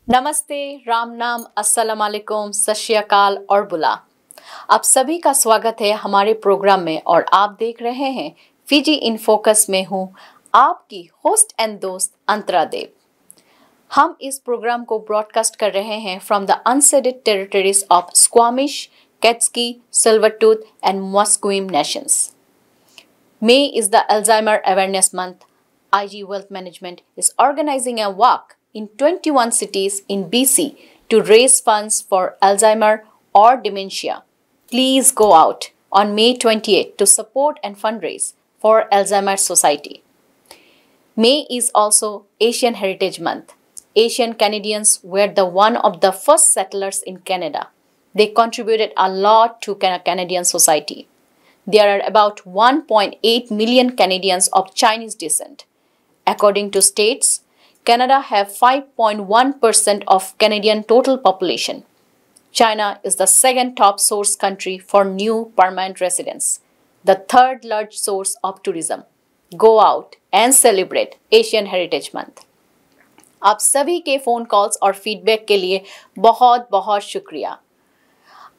नमस्ते, राम नाम, अस्सलाम वालेकुम, सत श्री अकाल और बुला। आप सभी का स्वागत है हमारे प्रोग्राम में और आप देख रहे हैं फिजी इन फोकस में हूँ आपकी होस्ट एंड दोस्त अंतरा देव। हम इस प्रोग्राम को ब्रॉडकास्ट कर रहे हैं from the unceded territories of Squamish, Tsleil-Waututh and Musqueam nations. May is the Alzheimer Awareness Month. IG Wealth Management is organizing a walk in 21 cities in BC to raise funds for Alzheimer or dementia. Please go out on May 28 to support and fundraise for Alzheimer's Society. May is also Asian Heritage Month. Asian Canadians were one of the first settlers in Canada. They contributed a lot to Canadian society. There are about 1.8 million Canadians of Chinese descent. According to states, Canada have 5.1% of Canadian total population. China is the second top source country for new permanent residents, the third large source of tourism. Go out and celebrate Asian Heritage Month. आप सभी के phone calls और feedback के लिए बहुत बहुत शुक्रिया।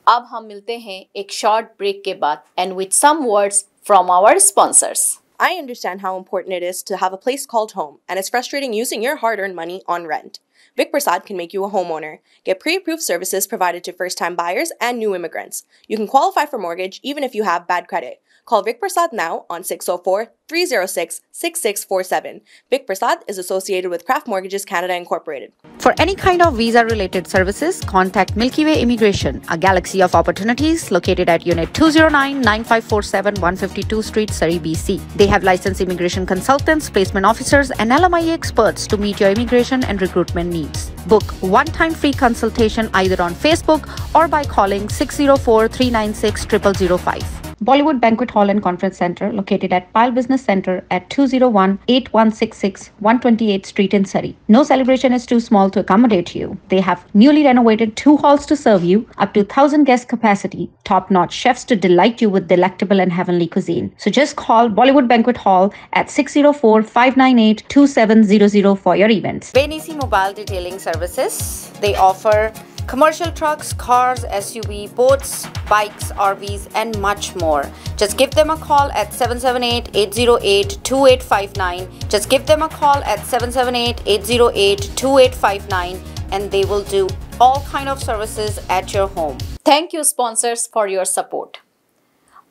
अब हम मिलते हैं एक शॉर्ट ब्रेक के बाद and with some words from our sponsors. I understand how important it is to have a place called home, and it's frustrating using your hard-earned money on rent. Vic Prasad can make you a homeowner. Get pre-approved services provided to first-time buyers and new immigrants. You can qualify for mortgage even if you have bad credit. Call Vic Prasad now on 604-306-6647. Vic Prasad is associated with Craft Mortgages Canada Incorporated. For any kind of visa-related services, contact Milky Way Immigration, a galaxy of opportunities located at Unit 209-9547 152 Street, Surrey, BC. They have licensed immigration consultants, placement officers, and LMIA experts to meet your immigration and recruitment needs. Book one-time free consultation either on Facebook or by calling 604-396-0005. Bollywood Banquet Hall and Conference Center, located at Pile Business Center at 201-8166 128th Street in Surrey. No celebration is too small to accommodate you. They have newly renovated 2 halls to serve you, up to 1,000 guest capacity, top-notch chefs to delight you with delectable and heavenly cuisine. So just call Bollywood Banquet Hall at 604-598-2700 for your events. Benisi Mobile Detailing Services. They offer commercial trucks, cars, SUV, boats, bikes, RVs, and much more. Just give them a call at 778-808-2859. Just give them a call at 778-808-2859 and they will do all kind of services at your home. Thank you sponsors for your support.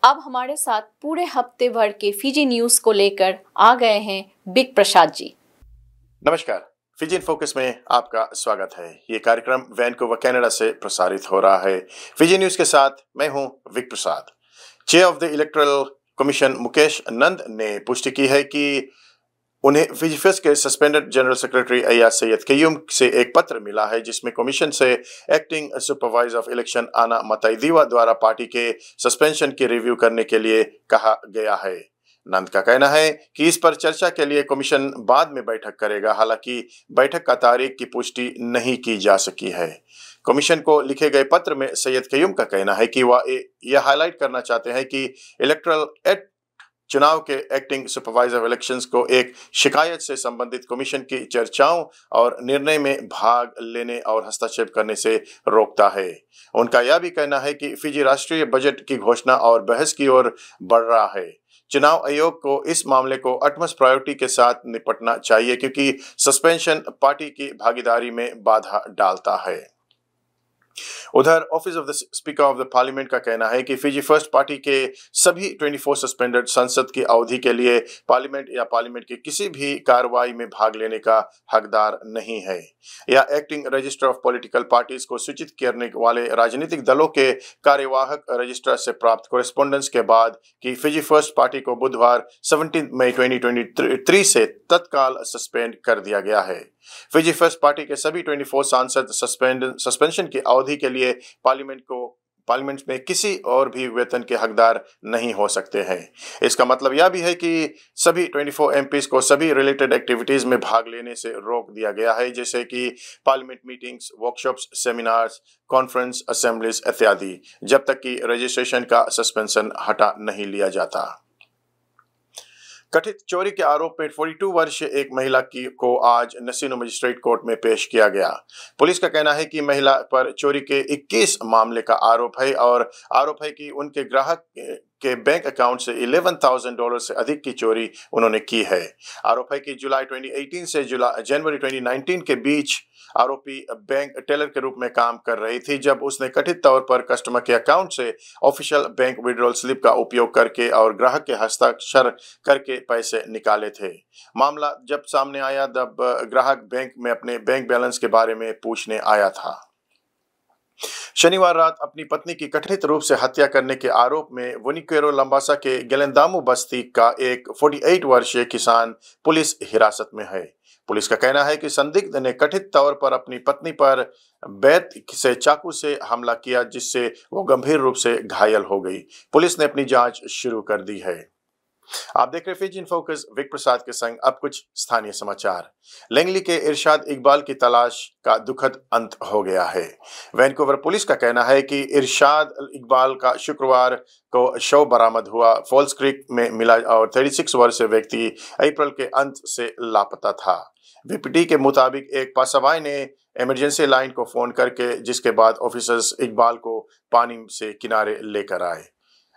अब हमारे साथ पूरे हफ्ते भर के Fiji news को लेकर आ गए हैं बिग प्रसाद जी। नमस्कार, फिजी इन फोकस में आपका स्वागत है। ये कार्यक्रम वैनकूवर कनाडा से प्रसारित हो रहा है। फिजी न्यूज़ के साथ मैं हूं Vik Prasad. Chair of the electoral commission Mukesh Nand ने पुष्टि की है कि उन्हें फिजी फेस्ट के suspended general secretary Aiyaz Sayed Khaiyum से एक पत्र मिला है जिसमें कमीशन से एक्टिंग सुपरवाइजर ऑफ इलेक्शन आना मताइदीवा द्वारा पार्टी के सस्पेंशन की रिव्यू करने के लिए कहा गया है। नंद का कहना है कि इस पर चर्चा के लिए कमीशन बाद में बैठक करेगा। हालांकि बैठक का तारीख की पुष्टि नहीं की जा सकी है। कमीशन को लिखे गए पत्र में सैयद कयूम का कहना है कि वह यह हाईलाइट करना चाहते हैं कि इलेक्टोरल एक्ट चुनाव के एक्टिंग सुपरवाइजर ऑफ इलेक्शंस को एक शिकायत से संबंधित कमीशन की चर्चाओं और निर्णय में भाग लेने और हस्तक्षेप करने से रोकता है। उनका यह भी कहना है कि फिजी राष्ट्रीय बजट की घोषणा और बहस की ओर बढ़ रहा है। चुनाव आयोग को इस मामले को अटमोस्ट प्रायोरिटी के साथ निपटना चाहिए क्योंकि सस्पेंशन पार्टी की भागीदारी में बाधा डालता है। उधर office of the speaker of the parliament का कहना है कि फिजी फर्स्ट पार्टी के सभी 24 सस्पेंडेड संसद की अवधि के लिए पार्लियामेंट या पार्लियामेंट की किसी भी कार्रवाई में भाग लेने का हकदार नहीं है। या acting register of political parties को सूचित करने वाले राजनीतिक दलों के कार्यवाहक रजिस्ट्रार से प्राप्त कोरेस्पोंडेंस के बाद कि फिजी फर्स्ट पार्टी को बुधवार 17 मई 2023 से तत्काल सस्पेंड कर दिया गया है। फिजी फर्स्ट पार्टी के सभी 24 सांसद सस्पेंशन की अवधि के लिए पार्लियामेंट में किसी और भी वेतन के हकदार नहीं हो सकते हैं। इसका मतलब यह भी है कि सभी 24 एमपीज को सभी रिलेटेड एक्टिविटीज में भाग लेने से रोक दिया गया है, जैसे कि parliament meetings, workshops, seminars, conference, assemblies इत्यादि, जब तक कि रजिस्ट्रेशन का सस्पेंशन हटा नहीं लिया जाता। कथित चोरी के आरोप में 42 वर्षीय एक महिला को आज नसीनो मजिस्ट्रेट कोर्ट में पेश किया गया। पुलिस का कहना है कि महिला पर चोरी के 21 मामले का आरोप है और आरोप है कि उनके ग्राहक के बैंक अकाउंट से $11,000 से अधिक की चोरी उन्होंने की है। आरोप है कि जुलाई 2018 से जनवरी 2019 के बीच आरोपी बैंक टेलर के रूप में काम कर रही थी, जब उसने कथित तौर पर कस्टमर के अकाउंट से ऑफिशियल बैंक विड्रॉल स्लिप का उपयोग करके और ग्राहक के हस्ताक्षर करके पैसे निकाले थे। मामला जब सामने आया तब ग्राहक बैंक में अपने बैंक बैलेंस के बारे में पूछने आया था। शनिवार रात अपनी पत्नी की कथित रूप से हत्या करने के आरोप में वुनिकेरो लंबासा के गेलेंदामू बस्ती का एक 48 वर्षीय किसान पुलिस हिरासत में है। पुलिस का कहना है कि संदिग्ध ने कथित तौर पर अपनी पत्नी पर बैत से चाकू से हमला किया, जिससे वो गंभीर रूप से घायल हो गई। पुलिस ने अपनी जांच शुरू कर दी है। आप देख रहे फिजी इन फोकस, विक प्रसाद के संग अब कुछ स्थानीय समाचार। लैंगली के इरशाद इकबाल की तलाश का दुखद अंत हो गया है। वैंकूवर पुलिस का कहना है कि इरशाद इकबाल का शुक्रवार को शव बरामद हुआ फॉल्स क्रीक में मिला और 36 वर्षीय व्यक्ति अप्रैल के अंत से लापता था। वीपीटी के मुताबिक एक पासाबाई ने इमरजेंसी लाइन को फोन करके, जिसके बाद ऑफिसर्स इकबाल को पानी से किनारे लेकर आए।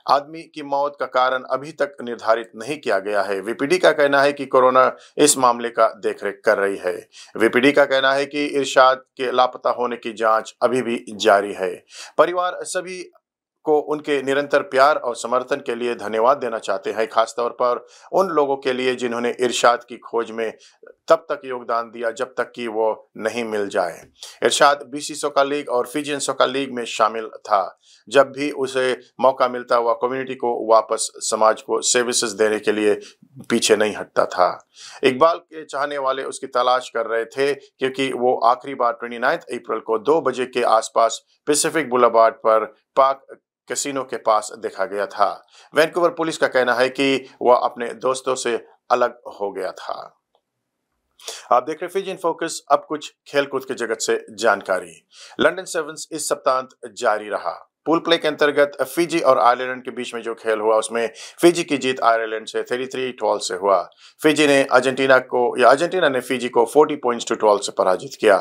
आदमी की मौत का कारण अभी तक निर्धारित नहीं किया गया है। वीपीडी का कहना है कि कोरोना इस मामले का देखरेख कर रही है। वीपीडी का कहना है कि इरशाद के लापता होने की जांच अभी भी जारी है। परिवार सभी को उनके निरंतर प्यार और समर्थन के लिए धन्यवाद देना चाहते हैं, खासतौर पर उन लोगों के लिए जिन्होंने इरशाद की खोज में तब तक योगदान दिया जब तक कि वो नहीं मिल जाए। इरशाद बीसी सॉकर लीग और फिजियन सॉकर लीग में शामिल था। जब भी उसे मौका मिलता वह कम्युनिटी को वापस समाज को सर्विसेज देने के लिए पीछे नहीं हटता था। इकबाल के चाहने वाले उसकी तलाश कर रहे थे क्योंकि वो आखिरी बार 29 अप्रैल को 2 बजे के आसपास पैसिफिक बुलेवार्ड पर पार्क कैसीनो के पास देखा गया था। वैंकूवर पुलिस का कहना है कि वह अपने दोस्तों से अलग हो गया था। आप देख रहे फिजी इन फोकस, अब कुछ खेलकूद के जगत से जानकारी। लंदन सेवंस इस सप्ताहांत जारी रहा। पूल प्ले के अंतर्गत फिजी और आयरलैंड के बीच में जो खेल हुआ उसमें फिजी की जीत आयरलैंड से 33-12 से हुआ। अर्जेंटीना ने फिजी को 40 पॉइंट्स टू 12 से पराजित किया।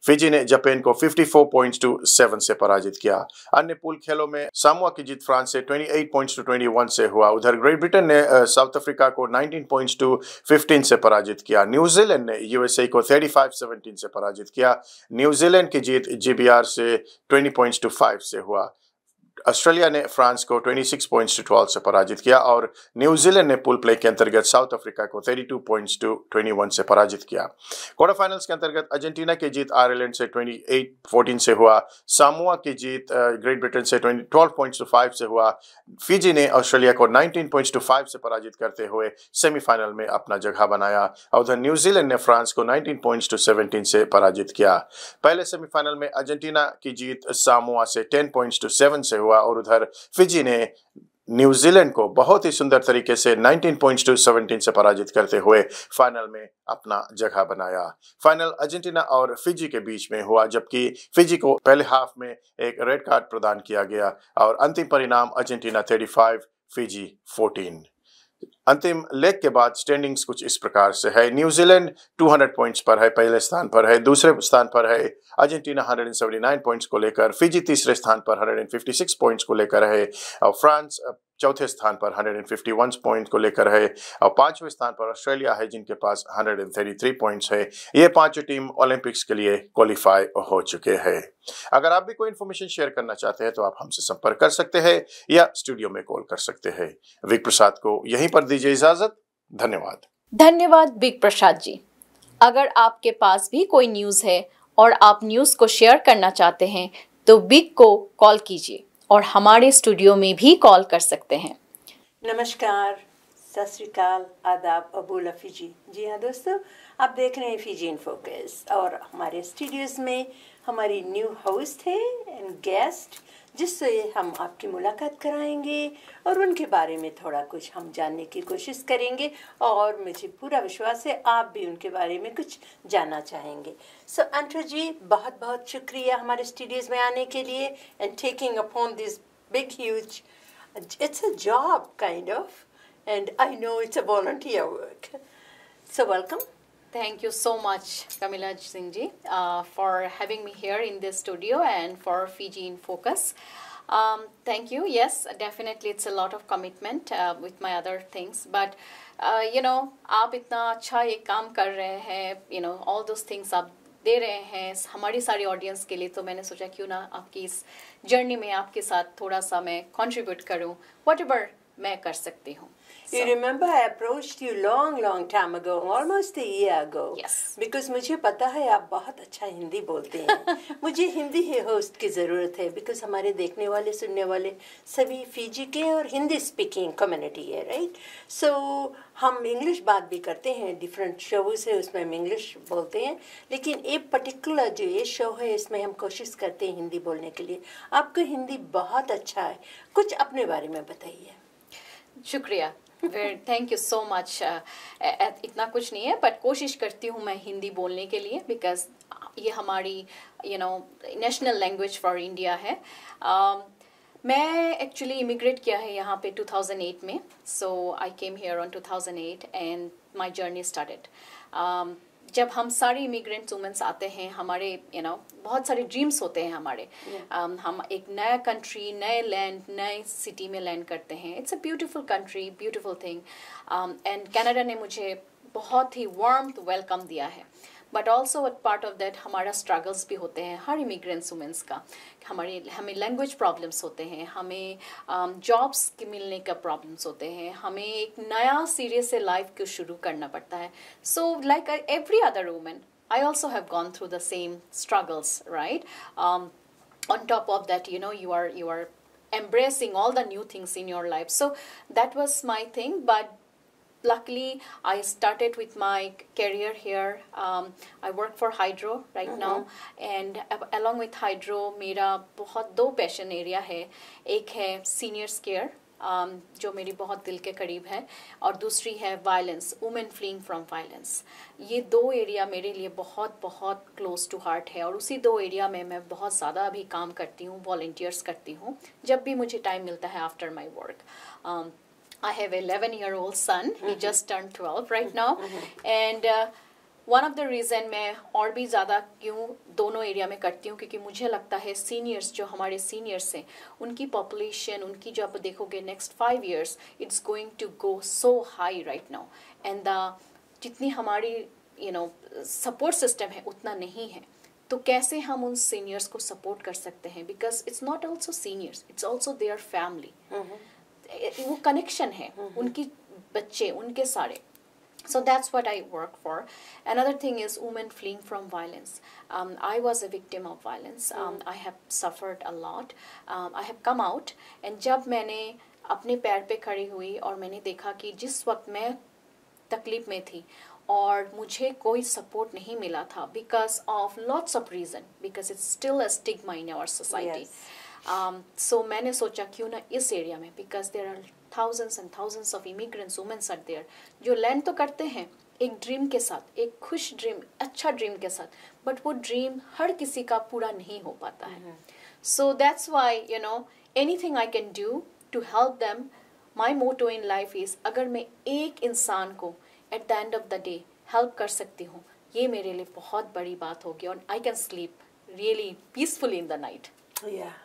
फिजी ने जापान को 54 पॉइंट्स टू 7 से पराजित किया। अन्य पूल खेलों में सामोआ की जीत फ्रांस से 28 पॉइंट्स टू 21 से हुआ। उधर ग्रेट ब्रिटेन ने साउथ अफ्रीका को 19 पॉइंट्स टू 15 से पराजित किया। न्यूजीलैंड ने यूएसए को 35-17 से पराजित किया। न्यूजीलैंड की जीत जीबीआर से 20 पॉइंट्स टू 5 से हुआ। ऑस्ट्रेलिया ने फ्रांस को 26 पॉइंट्स टू 12 से पराजित किया और न्यूजीलैंड ने पूल प्ले के अंतर्गत साउथ अफ्रीका को 32 पॉइंट्स टू 21 से पराजित किया। क्वार्टर फाइनल्स के अंतर्गत अर्जेंटीना की जीत आयरलैंड से 28-14 से हुआ। सामोआ की जीत ग्रेट ब्रिटेन से 12 पॉइंट्स टू 5 से हुआ। फिजी ने ऑस्ट्रेलिया को 19 पॉइंट्स टू 5 से पराजित करते हुए सेमीफाइनल में अपना जगह बनाया और उधर न्यूजीलैंड ने फ्रांस को 19 पॉइंट्स टू 17 से पराजित किया। पहले सेमीफाइनल में अर्जेंटीना की जीत सामोआ से 10 पॉइंट्स टू 7 से हुआ और उधर फिजी ने न्यूजीलैंड को बहुत ही सुंदर तरीके से 19 पॉइंट्स टू 17 से पराजित करते हुए फाइनल में अपना जगह बनाया। फाइनल अर्जेंटीना और फिजी के बीच में हुआ, जबकि फिजी को पहले हाफ में एक रेड कार्ड प्रदान किया गया और अंतिम परिणाम अर्जेंटीना 35, फिजी 14। अंतिम लेग के बाद स्टैंडिंग्स कुछ इस प्रकार से है। न्यूजीलैंड 200 पॉइंट्स पर है, पहले स्थान पर है। दूसरे स्थान पर है अर्जेंटीना 179 पॉइंट्स को लेकर। फिजी तीसरे स्थान पर 156 पॉइंट्स को लेकर है और फ्रांस चौथे स्थान पर 151 पॉइंट को लेकर है और पांचवें स्थान पर ऑस्ट्रेलिया है जिनके पास 133 पॉइंट्स है। ये पांचों टीम ओलंपिक्स के लिए क्वालिफाई हो चुके हैं। अगर आप भी कोई इन्फॉर्मेशन शेयर करना चाहते हैं तो आप हमसे संपर्क कर सकते हैं या स्टूडियो में कॉल कर सकते हैं। विक प्रसाद को यहीं पर दीजिए इजाजत। धन्यवाद। धन्यवाद विक प्रसाद जी। अगर आपके पास भी कोई न्यूज है और आप न्यूज को शेयर करना चाहते हैं तो विक को कॉल कीजिए और हमारे स्टूडियो में भी कॉल कर सकते हैं। नमस्कार, सत श्री अकाल, आदाब, अबूला फिजी। जी हाँ दोस्तों, आप देख रहे हैं फिजी इन फोकस और हमारे स्टूडियोज में हमारी न्यू होस्ट है एंड गेस्ट जिससे हम आपकी मुलाकात कराएंगे और उनके बारे में थोड़ा कुछ हम जानने की कोशिश करेंगे और मुझे पूरा विश्वास है आप भी उनके बारे में कुछ जानना चाहेंगे। सो अंटू जी, बहुत बहुत शुक्रिया हमारे स्टूडियोज में आने के लिए and taking upon this big huge, it's a job kind of, and I know it's a volunteer work. So welcome. Thank you so much, Kamila Singh ji, for having me here in this studio and for Fiji in Focus. Thank you. Yes, definitely it's a lot of commitment with my other things. But, आप इतना अच्छा ये काम कर रहे हैं, all those things आप दे रहे हैं हमारी सारी ऑडियंस के लिए, तो मैंने सोचा क्यों ना आपकी इस जर्नी में आपके साथ थोड़ा सा मैं कंट्रीब्यूट करूं, व्हाटएवर मैं कर सकती हूँ. You remember I approached you long time ago, almost a year ago. Yes. Because मुझे पता है आप बहुत अच्छा हिंदी बोलते हैं. मुझे हिंदी ही होस्ट की ज़रूरत है, because हमारे देखने वाले सुनने वाले सभी फिजी के और हिंदी स्पीकिंग कम्युनिटी है, राइट? So हम इंग्लिश बात भी करते हैं, डिफरेंट शोज़ है उसमें हम इंग्लिश बोलते हैं, लेकिन एक पर्टिकुलर जो ये शो है इसमें हम कोशिश करते हैं हिंदी बोलने के लिए. आपका हिंदी बहुत अच्छा है, कुछ अपने बारे में बताइए. शुक्रिया. Thank you so much. इतना कुछ नहीं है, बट कोशिश करती हूँ मैं हिंदी बोलने के लिए, बिकॉज ये हमारी नेशनल लैंग्वेज फॉर इंडिया है. मैं एक्चुअली इमिग्रेट किया है यहाँ पे 2008 में. So I came here on 2008 and my journey started. जब हम सारे इमिग्रेंट्स वुमेंस आते हैं, हमारे बहुत सारे ड्रीम्स होते हैं हमारे. हम एक नया कंट्री, नए लैंड, नए सिटी में लैंड करते हैं. It's a beautiful country, beautiful thing. And Canada ने मुझे बहुत ही वार्म वेलकम दिया है. But also part of that हमारा स्ट्रगल्स भी होते हैं हर इमिग्रेंट्स वुमेंस का. हमें लैंग्वेज प्रॉब्लम्स होते हैं, हमें जॉब्स के मिलने का प्रॉब्लम्स होते हैं, हमें एक नया सीरियस से लाइफ को शुरू करना पड़ता है. So like every other women, I also have gone through the same struggles, right? On top of that, you are embracing all the new things in your life. So that was my thing. But luckily, I started with my career here. I work for Hydro right now, and along with Hydro, मेरा बहुत दो passion area है. एक है seniors care, जो मेरी बहुत दिल के करीब है, और दूसरी है violence, women fleeing from violence. ये दो एरिया मेरे लिए बहुत बहुत क्लोज टू हार्ट है, और उसी दो एरिया में मैं बहुत ज़्यादा अभी काम करती हूँ, वॉलंटियर्स करती हूँ जब भी मुझे टाइम मिलता है after my work. I have an 11-year-old son. He just turned 12 right now. And one of the reason मैं और भी ज़्यादा क्यों दोनों एरिया में करती हूँ, क्योंकि मुझे लगता है सीनियर्स, जो हमारे सीनियर्स हैं, उनकी पॉपुलेशन, उनकी जो आप देखोगे next 5 years, it's going to go so high right now. And जितनी हमारी सपोर्ट सिस्टम है उतना नहीं है. तो कैसे हम उन सीनियर्स को सपोर्ट कर सकते हैं? Because it's not also seniors, it's also their family. वो कनेक्शन है, उनकी बच्चे, उनके सारे. So that's what I work for. Another thing is women fleeing from violence. I was a victim of violence. I have suffered a lot. I have come out, and जब मैंने अपने पैर पे खड़ी हुई और मैंने देखा कि जिस वक्त मैं तकलीफ में थी और मुझे कोई सपोर्ट नहीं मिला था, because of lots of reason, because it's still a stigma in our society. Yes. So मैंने सोचा क्यों ना इस एरिया में, because there are thousands and thousands of immigrants, women are there, जो लैंड तो करते हैं एक ड्रीम के साथ, एक खुश ड्रीम, अच्छा ड्रीम के साथ, बट वो ड्रीम हर किसी का पूरा नहीं हो पाता है. So that's why anything I can do to help them. My motto in life is, अगर मैं एक इंसान को at the end of the day help कर सकती हूँ, ये मेरे लिए बहुत बड़ी बात होगी, और I can sleep really peacefully in the night. Yeah.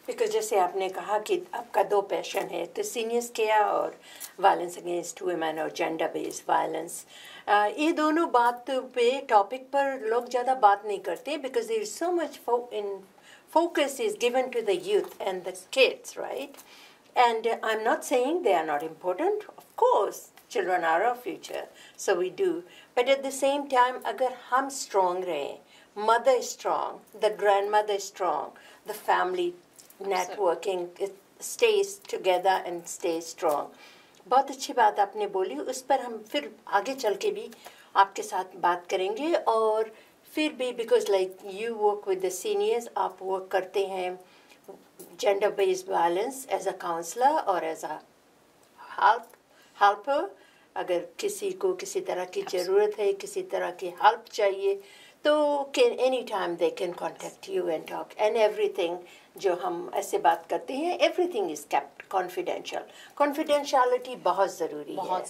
Because जैसे आपने कहा कि आपका दो पैशन है, तो सीनियर्स केयर और वायलेंस अगेंस्ट वुमेन और जेंडर बेस्ड वायलेंस, ये दोनों बात पे टॉपिक पर लोग ज़्यादा बात नहीं करते, because there is so much focus is given to the youth and the kids, right? And I'm not saying they are not important. Of course, children are our future, so we do. But at the same time, अगर हम strong रहें, mother is strong, the grandmother is strong, the family networking stays together and stays strong. बहुत अच्छी बात आपने बोली, उस पर हम फिर आगे चल के भी आपके साथ बात करेंगे. और फिर भी because like you work with the seniors, आप वर्क करते हैं gender based violence as a counsellor और एज अ हेल्पर. अगर किसी को किसी तरह की ज़रूरत है, किसी तरह की हेल्प चाहिए, तो any time they can contact you and talk and everything जो हम ऐसे बात करते हैं everything is kept confidential. Confidentiality बहुत ज़रूरी है.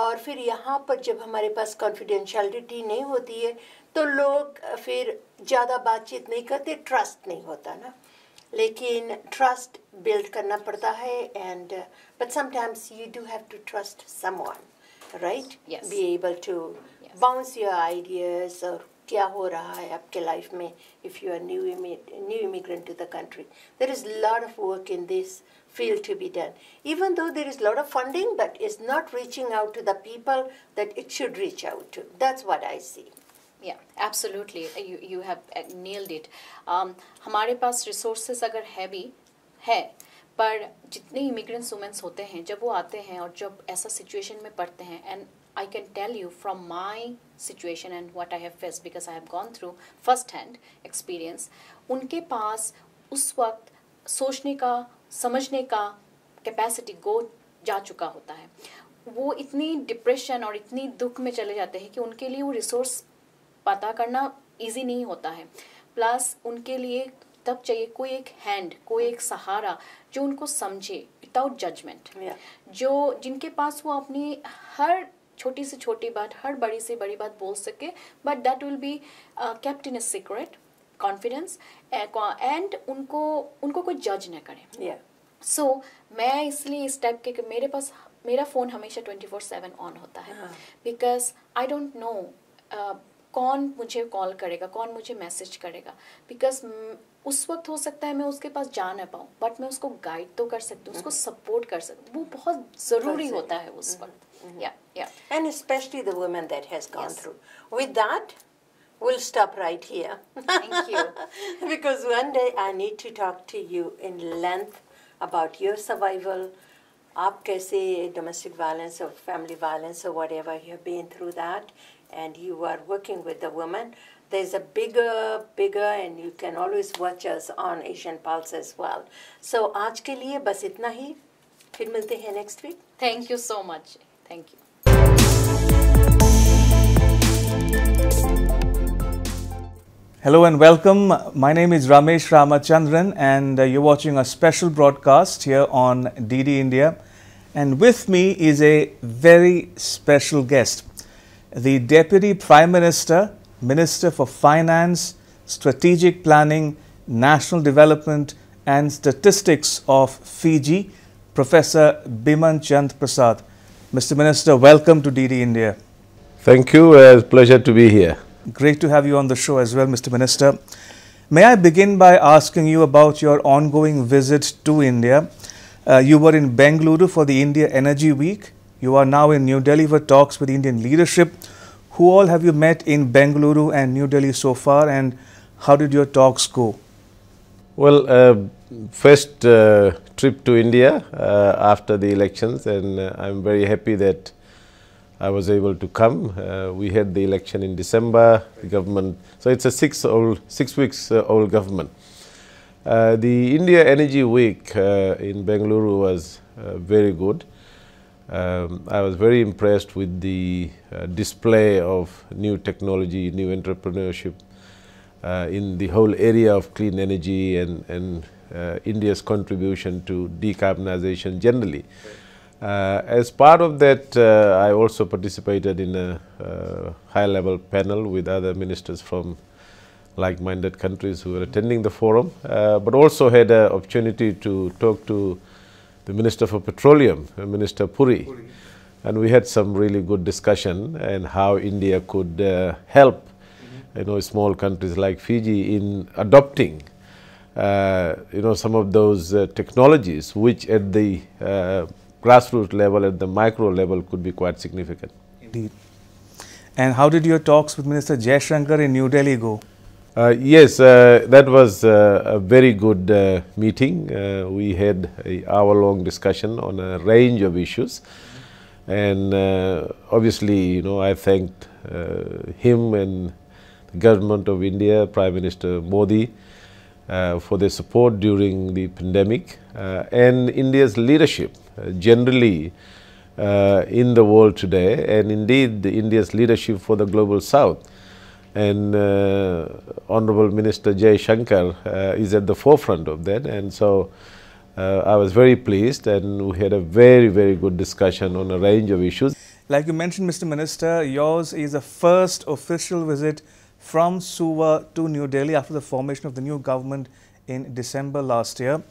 और फिर यहाँ पर जब हमारे पास कॉन्फिडेंशियलिटी नहीं होती है तो लोग फिर ज़्यादा बातचीत नहीं करते, ट्रस्ट नहीं होता ना. लेकिन ट्रस्ट बिल्ड करना पड़ता है and but sometimes you do have to trust someone, right? Be able to bounce your ideas और क्या हो रहा है आपके लाइफ में. If you are new immigrant to the country, there is lot of work in this field to be done. Even though there is a lot of funding, but it's not reaching out to the people that it should reach out to. That's what I see. Yeah, absolutely. You have nailed it. हमारे पास resources अगर है पर जितने immigrants women होते हैं जब वो आते हैं और जब ऐसा situation में पड़ते हैं, and I can tell you from my situation and what I have faced because I have gone through first hand experience, उनके पास उस वक्त सोचने का समझने का कैपेसिटी जा चुका होता है. वो इतनी डिप्रेशन और इतनी दुख में चले जाते हैं कि उनके लिए वो रिसोर्स पता करना इजी नहीं होता है. प्लस उनके लिए तब चाहिए कोई एक हैंड, कोई एक सहारा जो उनको समझे विदाउट जजमेंट, जो जिनके पास वो अपनी हर छोटी से छोटी बात, हर बड़ी से बड़ी बात बोल सके, but that will be kept in a secret confidence and उनको कोई जज न करे. सो मैं इसलिए इस टाइप के मेरा फ़ोन हमेशा 24/7 ऑन होता है बिकॉज आई डोंट नो कौन मुझे कॉल करेगा, कौन मुझे मैसेज करेगा. बिकॉज उस वक्त हो सकता है मैं उसके पास जा ना पाऊँ बट मैं उसको गाइड तो कर सकती हूँ, उसको सपोर्ट कर सकती हूँ. वो बहुत ज़रूरी होता है उस वक्त. And especially the women that has gone through. With that, we'll stop right here. Thank you. Because one day I need to talk to you in length about your survival. आप कैसे domestic violence or family violence or whatever you have been through that, and you are working with the women. There's a bigger, and you can always watch us on Asian Pulse as well. So आज के लिए बस इतना ही. फिर मिलते हैं next week. Thank you so much. Thank you. Hello and welcome. My name is Ramesh Ramachandran and you're watching a special broadcast here on DD India. And with me is a very special guest, the Deputy Prime Minister, Minister for Finance, Strategic Planning, National Development and Statistics of Fiji, Professor Biman Chand Prasad. Mr. Minister, welcome to DD India. Thank you. It's a pleasure to be here. Great to have you on the show as well, Mr. Minister. May I begin by asking you about your ongoing visit to India? You were in Bengaluru for the India Energy Week. You are now in New Delhi for talks with Indian leadership. Who all have you met in Bengaluru and New Delhi so far, and how did your talks go? Well, first trip to India after the elections, and I'm very happy that I was able to come. We had the election in December. The government, so it's a 6 weeks old government. The India Energy Week in Bengaluru was very good. I was very impressed with the display of new technology, new entrepreneurship in the whole area of clean energy and India's contribution to decarbonization generally. As part of that, I also participated in a high-level panel with other ministers from like-minded countries who were attending the forum, but also had an opportunity to talk to the Minister for Petroleum, Minister Puri, and we had some really good discussion and how India could help small countries like Fiji in adopting some of those technologies which at the grassroots level, at the micro level, could be quite significant. Indeed. And how did your talks with Minister Jaishankar in New Delhi go? Yes, that was a very good meeting. We had an hour-long discussion on a range of issues, and obviously, I thanked him and the government of India, Prime Minister Modi, for their support during the pandemic, and India's leadership generally in the world today, and indeed India's leadership for the Global South. and Honorable Minister Jay Shankar is at the forefront of that, and so I was very pleased, and we had a very, very good discussion on a range of issues. Like you mentioned, Mr. Minister, yours is the first official visit from Suva to New Delhi after the formation of the new government in December last year.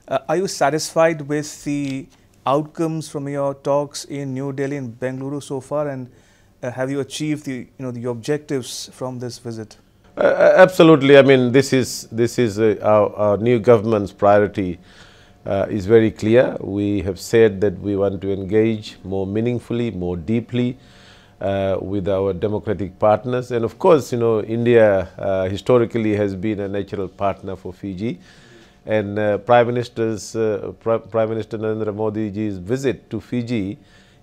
Are you satisfied with the outcomes from your talks in New Delhi and Bengaluru so far, and have you achieved the objectives from this visit? Absolutely. I mean, this is our new government's priority is very clear. We have said that we want to engage more meaningfully, more deeply with our democratic partners, and of course, India historically has been a natural partner for Fiji. And Prime Minister Narendra Modi ji's visit to Fiji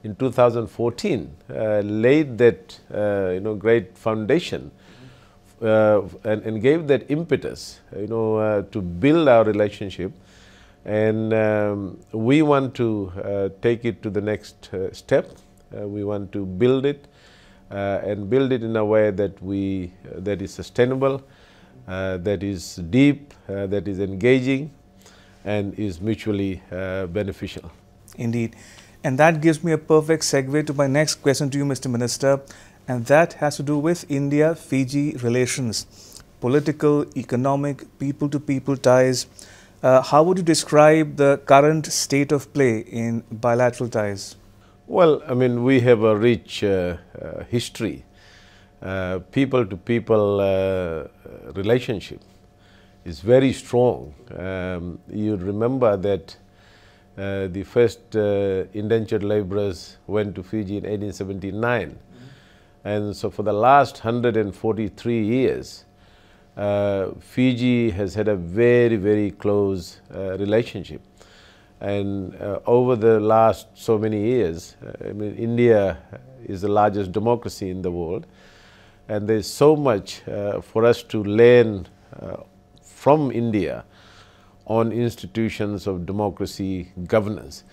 in 2014 laid that great foundation and gave that impetus to build our relationship, and we want to take it to the next step. We want to build it and build it in a way that is sustainable, that is deep, that is engaging, and is mutually beneficial. Indeed. And that gives me a perfect segue to my next question to you, Mr. Minister, and that has to do with India-Fiji relations, political, economic, people-to-people ties. How would you describe the current state of play in bilateral ties? Well, I mean, we have a rich history. People-to-people relationship is very strong. You remember that the first indentured laborers went to Fiji in 1879. And so for the last 143 years, Fiji has had a very, very close relationship. And over the last so many years, I mean, India is the largest democracy in the world, and there's so much for us to learn from India on institutions of democracy governance.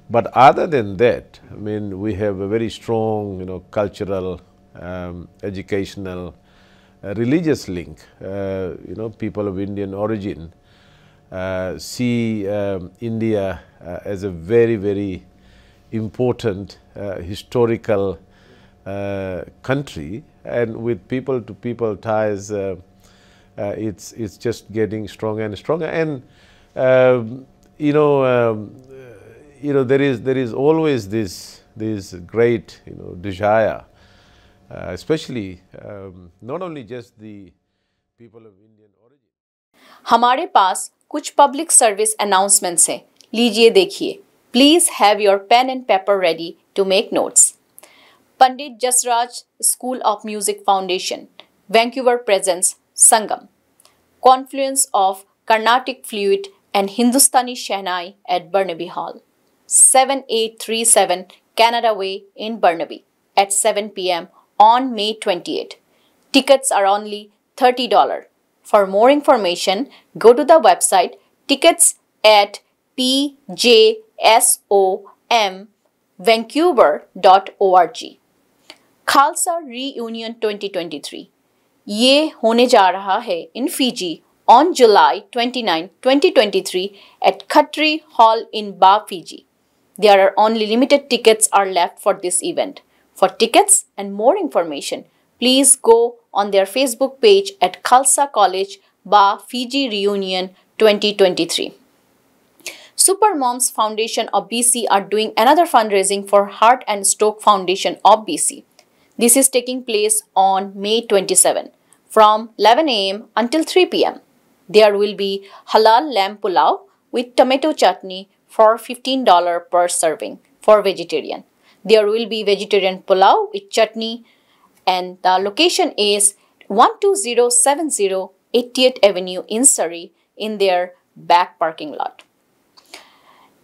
But other than that, I mean, we have a very strong, cultural, educational, religious link. People of Indian origin see India as a very, very important historical country, and with people-to-people ties, it's just getting stronger and stronger. And there is always this great desire, especially not only just the people of Indian origin. हमारे पास कुछ public service announcements हैं, लीजिए देखिए. Please have your pen and paper ready to make notes. Pandit Jasraj school of music foundation, Vancouver presents Sangam, confluence of Carnatic flute and Hindustani Shehnai at Burnaby Hall, 7837 Canada Way in Burnaby at 7 p.m. on May 28. Tickets are only $30. For more information, go to the website tickets at pjsomvancouver.org. Khalsa Reunion 2023. ये होने जा रहा है in Fiji on July 29, 2023 at Khatri Hall in Ba, Fiji. There are only limited tickets are left for this event. For tickets and more information, please go on their Facebook page at Khalsa College Ba Fiji Reunion 2023. Super Moms Foundation of BC are doing another fundraising for Heart and Stroke Foundation of BC. This is taking place on May 27 from 11 a.m. until 3 p.m. There will be halal lamb pulao with tomato chutney for $15 per serving for vegetarian. There will be vegetarian pulao with chutney, and the location is 12070 80th Avenue in Surrey in their back parking lot.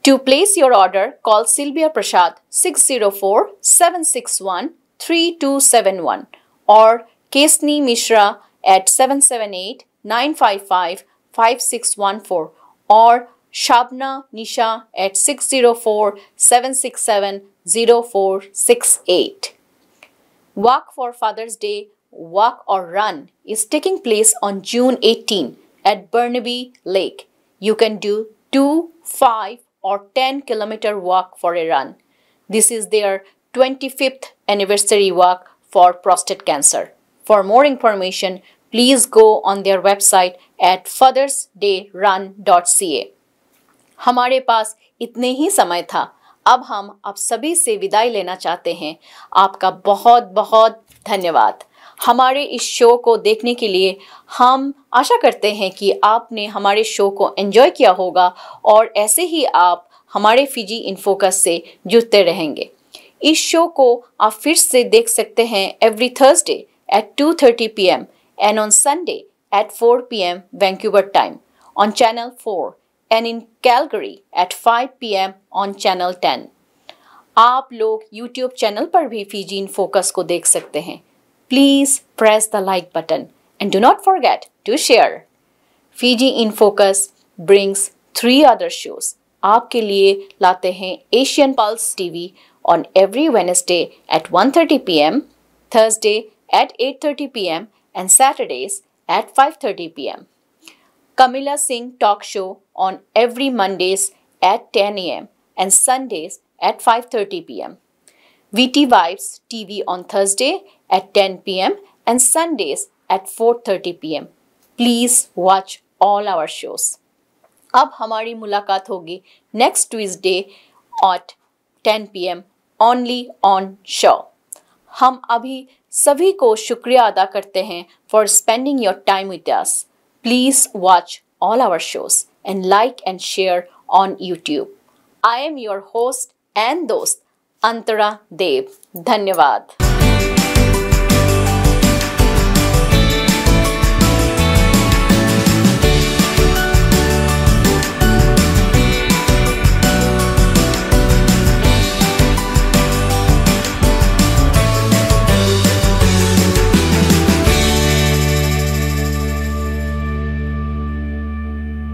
To place your order, call Sylvia Prasad 604-761-3271 or Kesni Mishra at 778-955-5614 or Shabna Nisha at 604-767-0468. Walk for Father's Day walk or run is taking place on June 18 at Burnaby Lake. You can do 2, 5 or 10-kilometer walk for a run. This is their 25th anniversary walk for prostate cancer. For more information, please go on their website at fathersdayrun.ca. हमारे पास इतने ही समय था। अब हम आप सभी से विदाई लेना चाहते हैं। आपका बहुत बहुत धन्यवाद। हमारे इस शो को देखने के लिए हम आशा करते हैं कि आपने हमारे शो को एंजॉय किया होगा और ऐसे ही आप हमारे फिजी इन फोकस से जुड़ते रहेंगे। इस शो को आप फिर से देख सकते हैं every Thursday at 2:30 p.m. and on Sunday at 4 p.m. Vancouver time on Channel 4 and in Calgary at 5 p.m. on Channel 10. आप लोग YouTube चैनल पर भी फिजी इन फोकस को देख सकते हैं। Please press the like button and do not forget to share. Fiji in Focus brings 3 other shows. आपके लिए लाते हैं Asian Pulse TV on every Wednesday at 1:30 p.m., Thursday at 8:30 p.m. and Saturdays at 5:30 p.m. Kamila Singh Talk Show on every Mondays at 10 a.m. and Sundays at 5:30 p.m. VT Vibes TV on Thursday at 10 p.m. and Sundays at 4:30 p.m. Please watch all our shows. अब हमारी मुलाकात होगी next Tuesday at 10 p.m. only on Shaw. हम अभी सभी को शुक्रिया अदा करते हैं for spending your time with us. Please watch all our shows and like and share on YouTube. I am your host and दोस्त अंतरा देव। धन्यवाद।